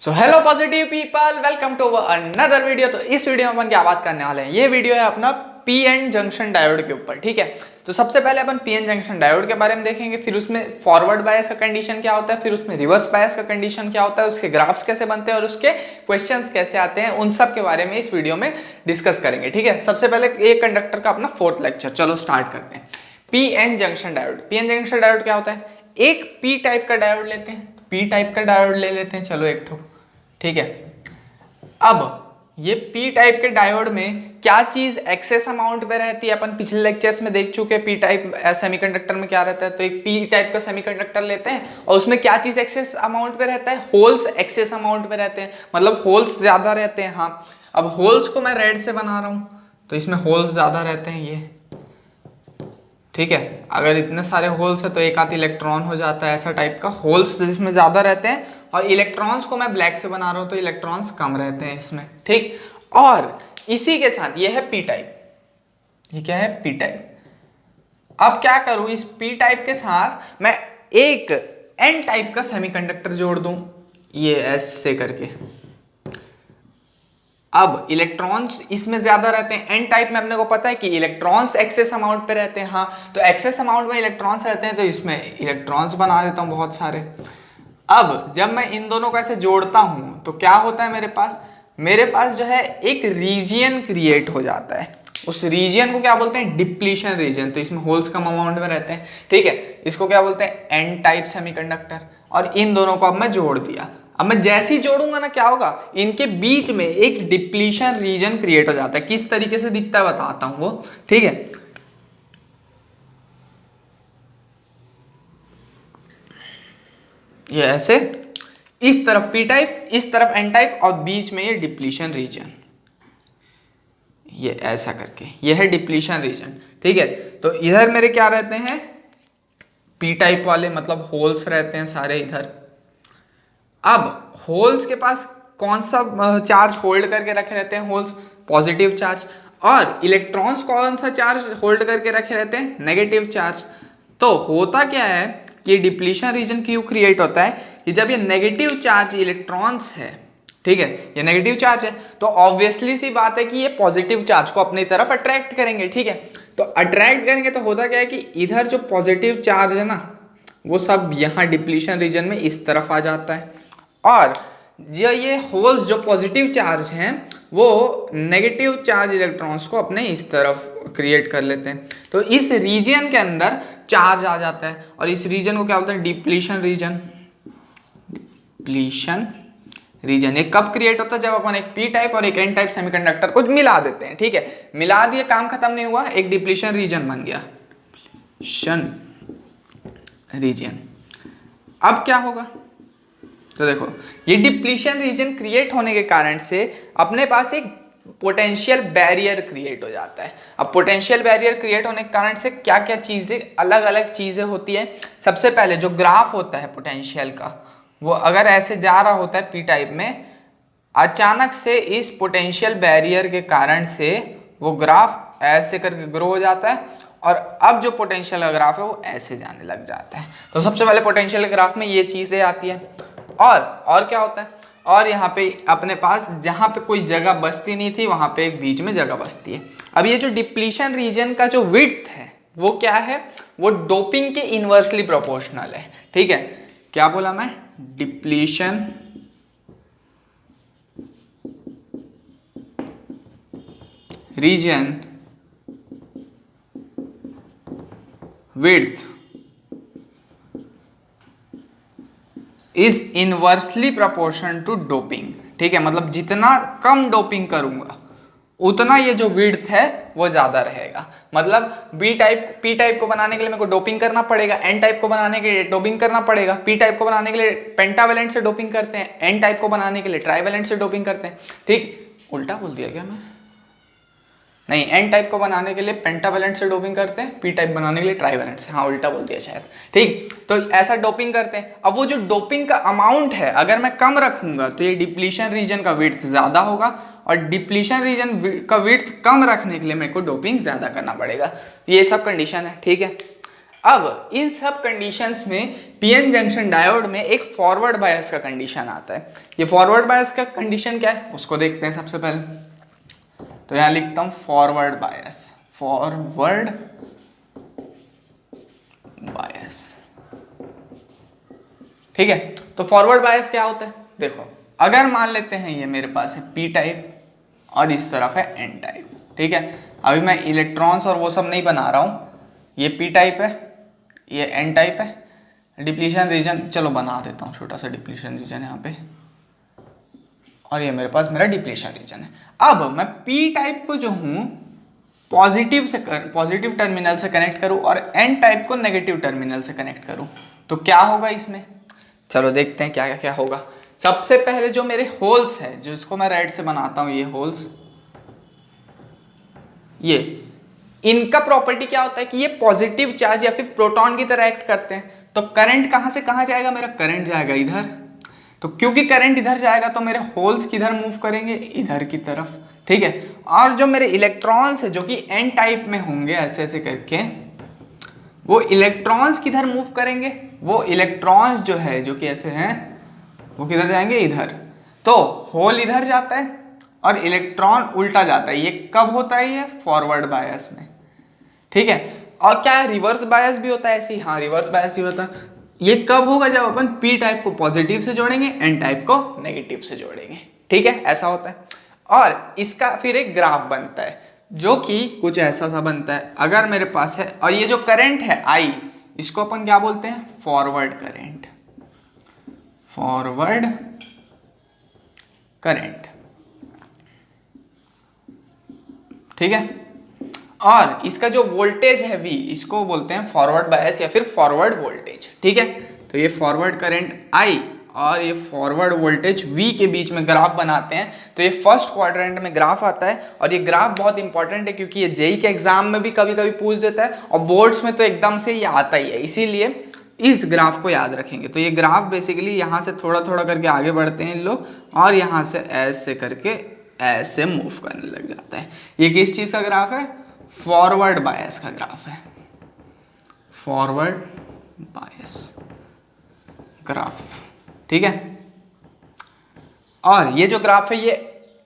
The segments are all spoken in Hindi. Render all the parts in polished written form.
So hello positive people, welcome to another video. तो इस वीडियो में अपन क्या बात करने वाले हैं, ये वीडियो है अपना पी एन जंक्शन डायोड के ऊपर। ठीक है, तो सबसे पहले अपन पी एन जंक्शन डायोड के बारे में देखेंगे, फिर उसमें फॉरवर्ड बायस का कंडीशन क्या होता है, फिर उसमें रिवर्स बायस का कंडीशन क्या होता है, उसके ग्राफ्स कैसे बनते हैं और उसके क्वेश्चंस कैसे आते हैं, उन सब के बारे में इस वीडियो में डिस्कस करेंगे। ठीक है, सबसे पहले एक कंडक्टर का अपना फोर्थ लेक्चर, चलो स्टार्ट करते हैं। P N junction diode, P N junction diode क्या होता है, एक पी टाइप का डायोड लेते हैं, पी टाइप का डायोड ले लेते हैं, चलो एक ठो। ठीक है, अब ये पी टाइप के डायोड में क्या चीज एक्सेस अमाउंट पे रहती है, अपन पिछले लेक्चर्स में देख चुके हैं पी टाइप सेमीकंडक्टर में क्या रहता है। तो एक पी टाइप का सेमीकंडक्टर लेते हैं और उसमें क्या चीज एक्सेस अमाउंट पे रहता है, होल्स एक्सेस अमाउंट पे रहते हैं, मतलब होल्स ज्यादा रहते हैं। हाँ, अब होल्स को मैं रेड से बना रहा हूं तो इसमें होल्स ज्यादा रहते हैं ये। ठीक है, अगर इतने सारे होल्स है तो एक आध इलेक्ट्रॉन हो जाता है, ऐसा टाइप का होल्स जिसमें ज्यादा रहते हैं। और इलेक्ट्रॉन्स को मैं ब्लैक से बना रहा हूं तो इलेक्ट्रॉन्स कम रहते हैं इसमें। ठीक, और इसी के साथ ये है पी टाइप, ये क्या है पी टाइप। अब क्या करूं, इस पी टाइप के साथ मैं एक एन टाइप का सेमीकंडक्टर जोड़ दूं, ये एस से करके। अब इलेक्ट्रॉन्स इसमें ज्यादा रहते हैं, एन टाइप में अपने को पता है कि इलेक्ट्रॉन्स एक्सेस अमाउंट पे रहते हैं। हाँ, तो एक्सेस अमाउंट में इलेक्ट्रॉन्स रहते हैं तो इसमें इलेक्ट्रॉन्स बना देता हूं बहुत सारे। अब जब मैं इन दोनों को ऐसे जोड़ता हूं तो क्या होता है, मेरे पास जो है एक रीजियन क्रिएट हो जाता है। उस रीजियन को क्या बोलते हैं, डिप्लीशन रीजियन। तो इसमें होल्स कम अमाउंट में रहते हैं। ठीक है, इसको क्या बोलते हैं, एन टाइप सेमीकंडक्टर। और इन दोनों को अब मैं जोड़ दिया। अब मैं जैसे ही जोड़ूंगा ना, क्या होगा, इनके बीच में एक डिप्लीशन रीजन क्रिएट हो जाता है। किस तरीके से दिखता है बताता हूं वो। ठीक है, ये ऐसे, इस तरफ पी टाइप, इस तरफ एन टाइप और बीच में ये डिप्लीशन रीजन, ये ऐसा करके ये है डिप्लीशन रीजन। ठीक है, तो इधर मेरे क्या रहते हैं, पी टाइप वाले, मतलब होल्स रहते हैं सारे इधर। अब होल्स के पास कौन सा चार्ज होल्ड करके रखे रहते हैं, होल्स पॉजिटिव चार्ज। और इलेक्ट्रॉन्स कौन सा चार्ज होल्ड करके रखे रहते हैं, नेगेटिव चार्ज। तो होता क्या है कि डिप्लीशन रीजन क्यों क्रिएट होता है कि जब ये नेगेटिव चार्ज इलेक्ट्रॉन्स है, ठीक है, ये नेगेटिव चार्ज है, तो ऑब्वियसली सी बात है कि ये पॉजिटिव चार्ज को अपनी तरफ अट्रैक्ट करेंगे। ठीक है, तो अट्रैक्ट करेंगे तो होता क्या है कि इधर जो पॉजिटिव चार्ज है ना, वो सब यहाँ डिप्लीशन रीजन में इस तरफ आ जाता है। और जो ये होल्स जो पॉजिटिव चार्ज हैं वो नेगेटिव चार्ज इलेक्ट्रॉन्स को अपने इस तरफ क्रिएट कर लेते हैं। तो इस रीजन के अंदर चार्ज आ जाता है और इस रीजन को क्या बोलते हैं, डिप्लीशन रीजन। डिप्लीशन रीजन ये कब क्रिएट होता है, जब अपन एक पी टाइप और एक एन टाइप सेमीकंडक्टर को मिला देते हैं। ठीक है, मिला दिए, काम खत्म नहीं हुआ, एक डिप्लीशन रीजन बन गया, डिप्लीशन रीजन। अब क्या होगा, तो देखो, ये डिप्लीशन रीजन क्रिएट होने के कारण से अपने पास एक पोटेंशियल बैरियर क्रिएट हो जाता है। अब पोटेंशियल बैरियर क्रिएट होने के कारण से क्या क्या चीजें, अलग अलग चीजें होती है। सबसे पहले जो ग्राफ होता है पोटेंशियल का, वो अगर ऐसे जा रहा होता है पी टाइप में, अचानक से इस पोटेंशियल बैरियर के कारण से वो ग्राफ ऐसे करके ग्रो हो जाता है और अब जो पोटेंशियल का ग्राफ है वो ऐसे जाने लग जाता है। तो सबसे पहले पोटेंशियल ग्राफ में ये चीजें आती है। और क्या होता है, और यहाँ पे अपने पास जहाँ पे कोई जगह बचती नहीं थी वहाँ पे एक बीच में जगह बचती है। अब ये जो डिप्लीशन रीजन का जो विड्थ है वो क्या है, वो डोपिंग के इनवर्सली प्रोपोर्शनल है। ठीक है, क्या बोला मैं, depletion region width is inversely proportion to doping. ठीक है, मतलब जितना कम डोपिंग करूंगा उतना ये जो विड्थ है वो ज्यादा रहेगा। मतलब पी टाइप को बनाने के लिए मेरे को डोपिंग करना पड़ेगा, एन टाइप को बनाने के लिए डोपिंग करना पड़ेगा। पी टाइप को बनाने के लिए पेंटावेलेंट से डोपिंग करते हैं, एन टाइप को बनाने के लिए ट्राइवेलेंट से डोपिंग करते हैं। ठीक, उल्टा बोल दिया क्या मैं, नहीं, एन टाइप को बनाने के लिए पेंटावेलेंट से डोपिंग करते हैं, पी टाइप बनाने के लिए ट्राइवेलेंट से। हाँ, उल्टा बोल दिया शायद। ठीक, तो ऐसा डोपिंग करते हैं। अब वो जो डोपिंग का अमाउंट है अगर मैं कम रखूंगा तो ये डिप्लीशन रीजन का विड्थ ज्यादा होगा और डिप्लीशन रीजन का विड्थ कम रखने के लिए मेरे को डोपिंग ज्यादा करना पड़ेगा। ये सब कंडीशन है। ठीक है, अब इन सब कंडीशंस में पीएन जंक्शन डायोड में एक फॉरवर्ड बायस का कंडीशन आता है। ये फॉरवर्ड बायस का कंडीशन क्या है उसको देखते हैं सबसे पहले। तो यहां लिखता हूं फॉरवर्ड बायस, फॉरवर्ड बायस, ठीक है। तो फॉरवर्ड बायस क्या होता है, देखो अगर मान लेते हैं ये मेरे पास है पी टाइप और इस तरफ है एन टाइप, ठीक है। अभी मैं इलेक्ट्रॉन्स और वो सब नहीं बना रहा हूं, ये पी टाइप है, ये एन टाइप है। डिप्लीशन रीजन चलो बना देता हूँ, छोटा सा डिप्लीशन रीजन यहाँ पे, और ये मेरे पास मेरा डिप्लीशन रीजन है। अब मैं पी टाइप को जो हूँ पॉजिटिव टर्मिनल से कनेक्ट करूँ और एन टाइप को नेगेटिव टर्मिनल से कनेक्ट करूँ, तो क्या होगा इसमें, चलो देखते हैं क्या क्या होगा। सबसे पहले जो मेरे होल्स है, जिसको मैं रेड से बनाता हूँ, ये होल्स, ये इनका प्रॉपर्टी क्या होता है कि ये पॉजिटिव चार्ज या फिर प्रोटॉन की तरह एक्ट करते हैं। तो करंट कहां से कहां जाएगा, मेरा करंट जाएगा इधर। तो क्योंकि करंट इधर जाएगा तो मेरे होल्स किधर मूव करेंगे, इधर की तरफ, ठीक है। और जो मेरे इलेक्ट्रॉन्स है जो कि एन टाइप में होंगे ऐसे ऐसे करके, वो इलेक्ट्रॉन्स किधर मूव करेंगे, वो इलेक्ट्रॉन्स जो है जो कि ऐसे हैं वो किधर जाएंगे, इधर। तो होल इधर जाता है और इलेक्ट्रॉन उल्टा जाता है। ये कब होता है, ये फॉरवर्ड बायस में, ठीक है। और क्या है, रिवर्स बायस भी होता है ऐसी, हाँ रिवर्स बायस ही होता है। ये कब होगा, जब अपन पी टाइप को पॉजिटिव से जोड़ेंगे, एन टाइप को नेगेटिव से जोड़ेंगे, ठीक है, ऐसा होता है। और इसका फिर एक ग्राफ बनता है जो कि कुछ ऐसा सा बनता है। अगर मेरे पास है, और ये जो करंट है आई, इसको अपन क्या बोलते हैं, फॉरवर्ड करंट, फॉरवर्ड करंट, ठीक है। और इसका जो वोल्टेज है V, इसको बोलते हैं फॉरवर्ड बायस या फिर फॉरवर्ड वोल्टेज, ठीक है। तो ये फॉरवर्ड करंट I और ये फॉरवर्ड वोल्टेज V के बीच में ग्राफ बनाते हैं। तो ये फर्स्ट क्वाड्रेंट में ग्राफ आता है, और ये ग्राफ बहुत इंपॉर्टेंट है क्योंकि ये जेई के एग्जाम में भी कभी कभी पूछ देता है, और बोर्ड्स में तो एकदम से ये आता ही है, इसीलिए इस ग्राफ को याद रखेंगे। तो ये ग्राफ बेसिकली यहाँ से थोड़ा थोड़ा करके आगे बढ़ते हैं इन लोग, और यहाँ से ऐसे करके ऐसे मूव करने लग जाता है। ये किस चीज़ का ग्राफ है, फॉरवर्ड बायस का ग्राफ है, फॉरवर्ड बायस ग्राफ, ठीक है। और ये जो ग्राफ है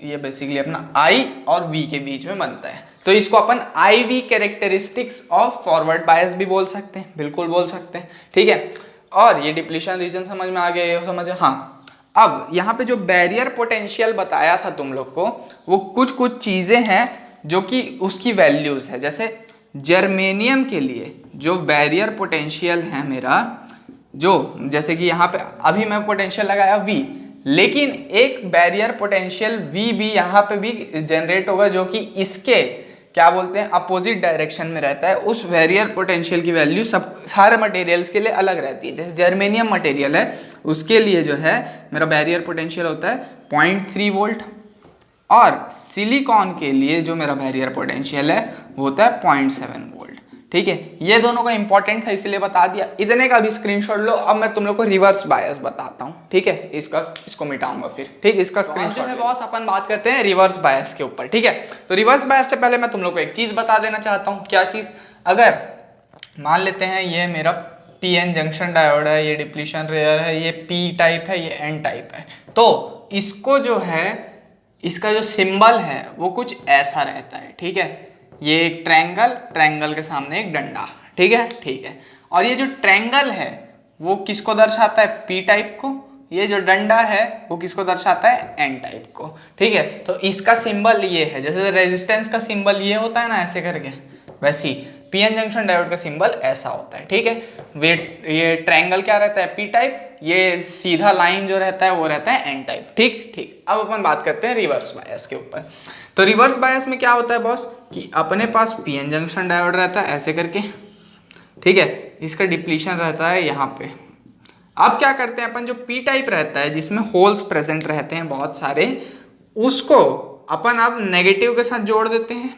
ये बेसिकली अपना I और V के बीच में बनता है। तो इसको अपन IV characteristics of forward bias भी बोल सकते हैं, बिल्कुल बोल सकते हैं, ठीक है। और ये डिप्लीशन रीजन समझ में आ गया, ये समझ, हाँ। अब यहाँ पे जो बैरियर पोटेंशियल बताया था तुम लोग को, वो कुछ चीज़ें हैं जो कि उसकी वैल्यूज़ है। जैसे जर्मेनियम के लिए जो बैरियर पोटेंशियल है मेरा, जो जैसे कि यहाँ पे अभी मैं पोटेंशियल लगाया V, लेकिन एक बैरियर पोटेंशियल V भी यहाँ पे भी जनरेट होगा जो कि इसके क्या बोलते हैं अपोजिट डायरेक्शन में रहता है। उस बैरियर पोटेंशियल की वैल्यू सब सारे मटेरियल्स के लिए अलग रहती है। जैसे जर्मेनियम मटेरियल है, उसके लिए जो है मेरा बैरियर पोटेंशियल होता है 0.3 वोल्ट, और सिलिकॉन के लिए जो मेरा बैरियर पोटेंशियल है वो होता है 0.7 वोल्ट, ठीक है। ये दोनों का इंपॉर्टेंट था इसलिए बता दिया। इतने का भी स्क्रीनशॉट लो। अब मैं तुम लोग को रिवर्स बायस बताता हूँ, ठीक है। इसको मिटाऊंगा फिर, ठीक। इसका स्क्रीनशॉट है बॉस, अपन बात करते हैं रिवर्स बायस के ऊपर, ठीक है। तो रिवर्स बायस से पहले मैं तुम लोग को एक चीज बता देना चाहता हूँ। क्या चीज, अगर मान लेते हैं ये मेरा पीएन जंक्शन डायोड है, ये डिप्लीशन रेयर है, ये पी टाइप है, ये एन टाइप है, तो इसको जो है, इसका जो सिंबल है वो कुछ ऐसा रहता है, ठीक है। ये एक ट्रायंगल के सामने एक डंडा, ठीक है, ठीक है। और ये जो ट्रायंगल है वो किसको दर्शाता है, पी टाइप को। ये जो डंडा है वो किसको दर्शाता है, एन टाइप को, ठीक है। तो इसका सिंबल ये है, जैसे रेजिस्टेंस का सिंबल ये होता है ना ऐसे करके, वैसे ही पीएन जंक्शन डायोड का सिंबल ऐसा होता है, ठीक है। ये ट्रायंगल क्या रहता है, पी टाइप, ये सीधा लाइन जो रहता है वो रहता है एन टाइप, ठीक ठीक। अब अपन बात करते हैं रिवर्स बायस के ऊपर। तो रिवर्स बायस में क्या होता है बॉस, कि अपने पास पीएन जंक्शन डायोड रहता है ऐसे करके, ठीक है। इसका डिप्लीशन रहता है यहाँ पे। अब क्या करते हैं अपन, जो पी टाइप रहता है जिसमें होल्स प्रेजेंट रहते हैं बहुत सारे, उसको अपन अब नेगेटिव के साथ जोड़ देते हैं,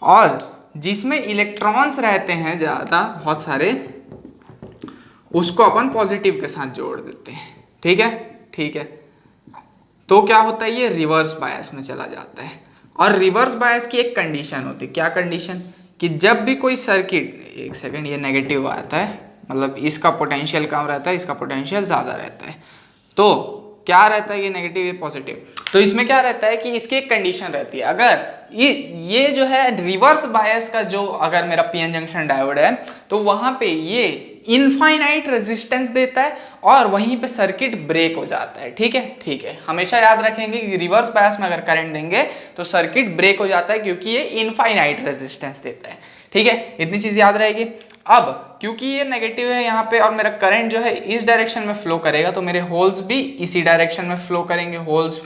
और जिसमें इलेक्ट्रॉन्स रहते हैं ज़्यादा बहुत सारे, उसको अपन पॉजिटिव के साथ जोड़ देते हैं, ठीक है, ठीक है। तो क्या होता है, ये रिवर्स बायस में चला जाता है। और रिवर्स बायस की एक कंडीशन होती है, क्या कंडीशन, कि जब भी कोई सर्किट एक सेकेंड, ये नेगेटिव आता है, मतलब इसका पोटेंशियल कम रहता है, इसका पोटेंशियल ज़्यादा रहता है। तो क्या रहता है, ये नेगेटिव ये पॉजिटिव। तो इसमें क्या रहता है कि इसकी एक कंडीशन रहती है, अगर ये जो है रिवर्स बायस का जो अगर मेरा पीएन जंक्शन डायोड है तो वहां पे ये इनफाइनाइट रेजिस्टेंस देता है और वहीं पे सर्किट ब्रेक हो जाता है। ठीक है, ठीक है, हमेशा याद रखेंगे कि रिवर्स बायस में अगर करंट देंगे तो सर्किट ब्रेक हो जाता है क्योंकि ये इनफाइनाइट रेजिस्टेंस देता है। ठीक है, इतनी चीज याद रहेगी। अब क्योंकि ये नेगेटिव है यहाँ पे और मेरा करंट जो है इस डायरेक्शन में फ्लो करेगा तो मेरे होल्स भी इसी डायरेक्शन में फ्लो करेंगे, होल्स,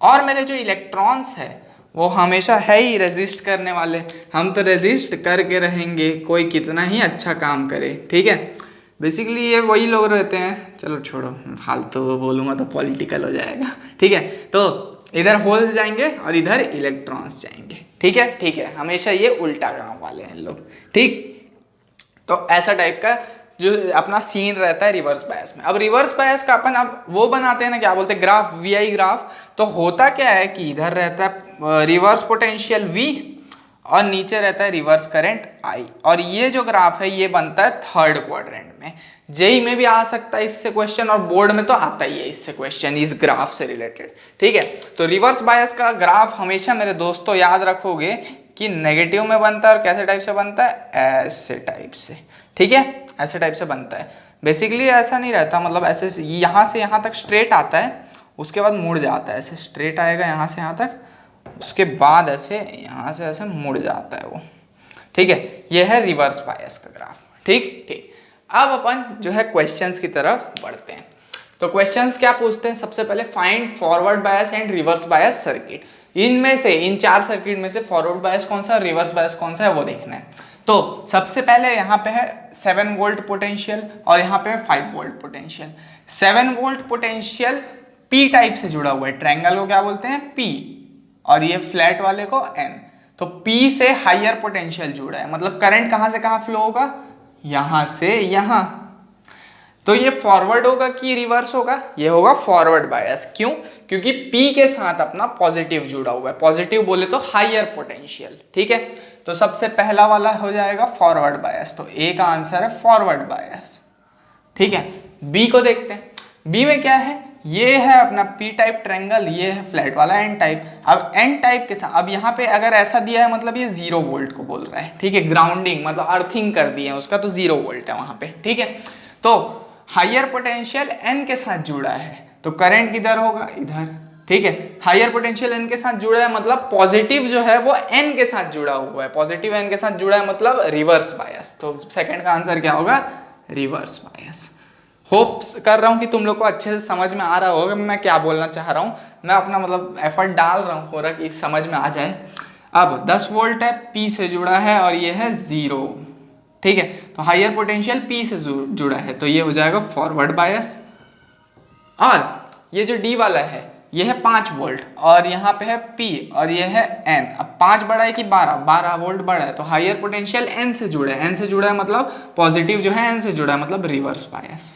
और मेरे जो इलेक्ट्रॉन्स है वो हमेशा है ही रेजिस्ट करने वाले, हम तो रेजिस्ट करके रहेंगे कोई कितना ही अच्छा काम करे। ठीक है, बेसिकली ये वही लोग रहते हैं, चलो छोड़ो फालतू बोलूँगा तो पॉलिटिकल हो जाएगा। ठीक है, तो इधर होल्स जाएंगे और इधर इलेक्ट्रॉन्स जाएंगे। ठीक है, ठीक है, हमेशा ये उल्टा काम वाले हैं लोग। ठीक, तो ऐसा टाइप का जो अपना सीन रहता है रिवर्स बायस में। अब रिवर्स बायस का अपन अब वो बनाते हैं ना, क्या बोलते हैं, ग्राफ, वीआई ग्राफ। तो होता क्या है कि इधर रहता है रिवर्स पोटेंशियल V और नीचे रहता है रिवर्स करंट I, और ये जो ग्राफ है ये बनता है थर्ड क्वाड्रेंट में। जेई में भी आ सकता है इससे क्वेश्चन और बोर्ड में तो आता ही है इससे क्वेश्चन इस ग्राफ से रिलेटेड। ठीक है, तो रिवर्स बायस का ग्राफ हमेशा मेरे दोस्तों याद रखोगे कि नेगेटिव में बनता है और कैसे टाइप से बनता है, ऐसे टाइप से। ठीक है, ऐसे टाइप से बनता है। बेसिकली ऐसा नहीं रहता, मतलब ऐसे यहाँ से यहाँ तक स्ट्रेट आता है, उसके बाद मुड़ जाता है, ऐसे स्ट्रेट आएगा यहाँ से यहाँ तक, उसके बाद ऐसे यहाँ से ऐसे मुड़ जाता है वो। ठीक है, ये है रिवर्स बायस का ग्राफ। ठीक ठीक, अब अपन जो है क्वेश्चंस की तरफ बढ़ते हैं। तो क्वेश्चंस क्या पूछते हैं, सबसे पहले find forward bias and reverse bias circuit. इनमें से, इन चार सर्किट में से फॉरवर्ड बायस कौन सा, रिवर्स बायस कौन सा है वो देखना है। तो सबसे पहले यहाँ पे है 7 वोल्ट पोटेंशियल और यहाँ पे है 5 volt potential. 7 volt potential P type से जुड़ा हुआ है, ट्रायंगल को क्या बोलते हैं, पी, और ये फ्लैट वाले को एन। तो पी से हायर पोटेंशियल जुड़ा है, मतलब करंट कहाँ से कहाँ फ्लो होगा, यहाँ से यहाँ। तो ये फॉरवर्ड होगा कि रिवर्स होगा, ये होगा फॉरवर्ड बायस। क्यों, क्योंकि P के साथ अपना पॉजिटिव जुड़ा हुआ है, पॉजिटिव बोले तो हायर पोटेंशियल। ठीक है, तो सबसे पहला वाला हो जाएगा फॉरवर्ड बायस, तो A का आंसर है फॉरवर्ड बायस। ठीक है, B को देखते हैं। B में क्या है, ये है अपना P टाइप ट्रायंगल, ये है फ्लैट वाला N टाइप। अब N टाइप के साथ, अब यहाँ पे अगर ऐसा दिया है मतलब ये 0 वोल्ट को बोल रहा है। ठीक है, ग्राउंडिंग मतलब अर्थिंग कर दिए उसका, तो 0 वोल्ट है वहां पे। ठीक है, तो हायर पोटेंशियल N के साथ जुड़ा है तो करंट किधर होगा, इधर। ठीक है, हायर पोटेंशियल N के साथ जुड़ा है मतलब पॉजिटिव जो है वो N के साथ जुड़ा हुआ है, पॉजिटिव N के साथ जुड़ा है मतलब रिवर्स बायस। तो सेकंड का आंसर क्या होगा, रिवर्स बायस। होप कर रहा हूँ कि तुम लोग को अच्छे से समझ में आ रहा होगा मैं क्या बोलना चाह रहा हूँ। मैं अपना मतलब एफर्ट डाल रहा हूँ, हो रहा कि समझ में आ जाए। अब 10 वोल्ट है, P से जुड़ा है और ये है 0। ठीक है, तो हायर पोटेंशियल P से जुड़ा है तो ये हो जाएगा फॉरवर्ड बायस। और ये जो D वाला है ये है 5 वोल्ट और यहाँ पे है P और ये है N। अब 5 बड़ा है कि 12 वोल्ट बड़ा है तो हायर पोटेंशियल N से जुड़ा है, N से जुड़ा है मतलब पॉजिटिव जो है N से जुड़ा है मतलब रिवर्स बायस।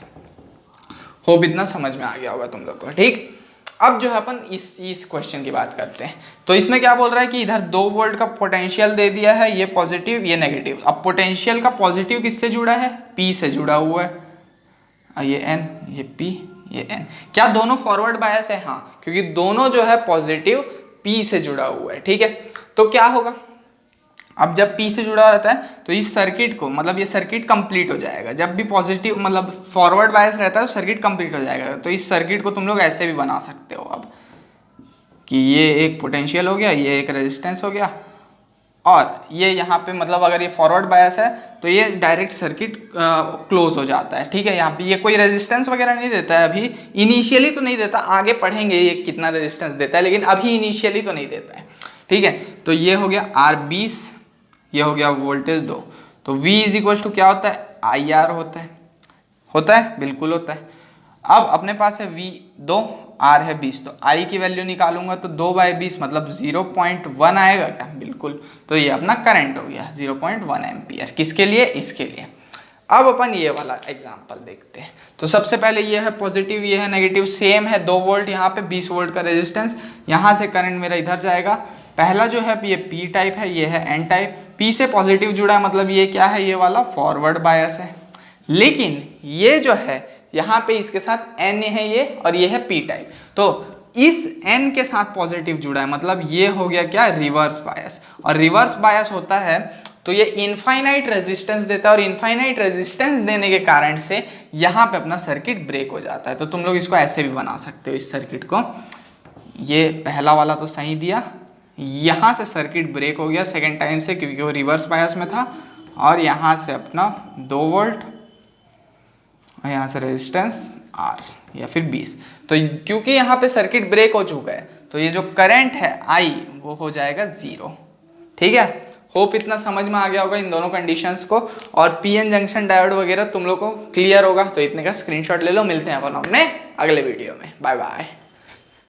होप इतना समझ में आ गया होगा तुम लोग को। ठीक, अब जो है अपन इस क्वेश्चन की बात करते हैं। तो इसमें क्या बोल रहा है कि इधर 2 वोल्ट का पोटेंशियल दे दिया है, ये पॉजिटिव ये नेगेटिव। अब पोटेंशियल का पॉजिटिव किससे जुड़ा है, P से जुड़ा हुआ है, ये N, ये P, ये N। क्या दोनों फॉरवर्ड बायस है, हाँ, क्योंकि दोनों जो है पॉजिटिव P से जुड़ा हुआ है। ठीक है, तो क्या होगा, अब जब P से जुड़ा रहता है तो इस सर्किट को, मतलब ये सर्किट कंप्लीट हो जाएगा। जब भी पॉजिटिव मतलब फॉरवर्ड बायस रहता है तो सर्किट कंप्लीट हो जाएगा। तो इस सर्किट को तुम लोग ऐसे भी बना सकते हो अब कि ये एक पोटेंशियल हो गया, ये एक रेजिस्टेंस हो गया, और ये यहाँ पे मतलब अगर ये फॉरवर्ड बायस है तो ये डायरेक्ट सर्किट क्लोज हो जाता है। ठीक है, यहाँ पे ये कोई रेजिस्टेंस वगैरह नहीं देता है अभी, इनिशियली तो नहीं देता, आगे पढ़ेंगे ये कितना रेजिस्टेंस देता है, लेकिन अभी इनिशियली तो नहीं देता है। ठीक है, तो ये हो गया R20, ये हो गया वोल्टेज 2। तो V इज इक्वल टू क्या होता है, IR होता है बिल्कुल होता है। अब अपने पास है V 2, R है 20, तो I की वैल्यू निकालूंगा तो 2/20 मतलब 0.1 आएगा क्या, बिल्कुल। तो ये अपना करंट हो गया 0.1 एम्पियर, किसके लिए, इसके लिए। अब अपन ये वाला एग्जाम्पल देखते हैं। तो सबसे पहले ये है पॉजिटिव, ये है नेगेटिव, सेम है 2 वोल्ट, यहाँ पे 20 वोल्ट का रेजिस्टेंस, यहाँ से करंट मेरा इधर जाएगा पहला जो है ये पी टाइप है, ये है एन टाइप। पी से पॉजिटिव जुड़ा है मतलब ये क्या है, ये वाला फॉरवर्ड बायस है। लेकिन ये जो है यहाँ पे इसके साथ एन है ये, और ये है पी टाइप, तो इस एन के साथ पॉजिटिव जुड़ा है मतलब ये हो गया क्या, रिवर्स बायस। और रिवर्स बायस होता है तो ये इनफाइनाइट रेजिस्टेंस देता है, और इनफाइनाइट रेजिस्टेंस देने के कारण से यहाँ पे अपना सर्किट ब्रेक हो जाता है। तो तुम लोग इसको ऐसे भी बना सकते हो, इस सर्किट को, ये पहला वाला तो सही दिया, यहाँ से सर्किट ब्रेक हो गया सेकेंड टाइम से क्योंकि वो रिवर्स बायस में था, और यहाँ से अपना 2 वोल्ट और यहाँ से रेजिस्टेंस R या फिर 20। तो क्योंकि यहाँ पे सर्किट ब्रेक हो चुका है तो ये जो करंट है I वो हो जाएगा 0। ठीक है, होप इतना समझ में आ गया होगा इन दोनों कंडीशंस को, और पीएन जंक्शन डायोड वगैरह तुम लोग को क्लियर होगा। तो इतने का स्क्रीनशॉट ले लो, मिलते हैं अपन अपने अगले वीडियो में, बाय बाय।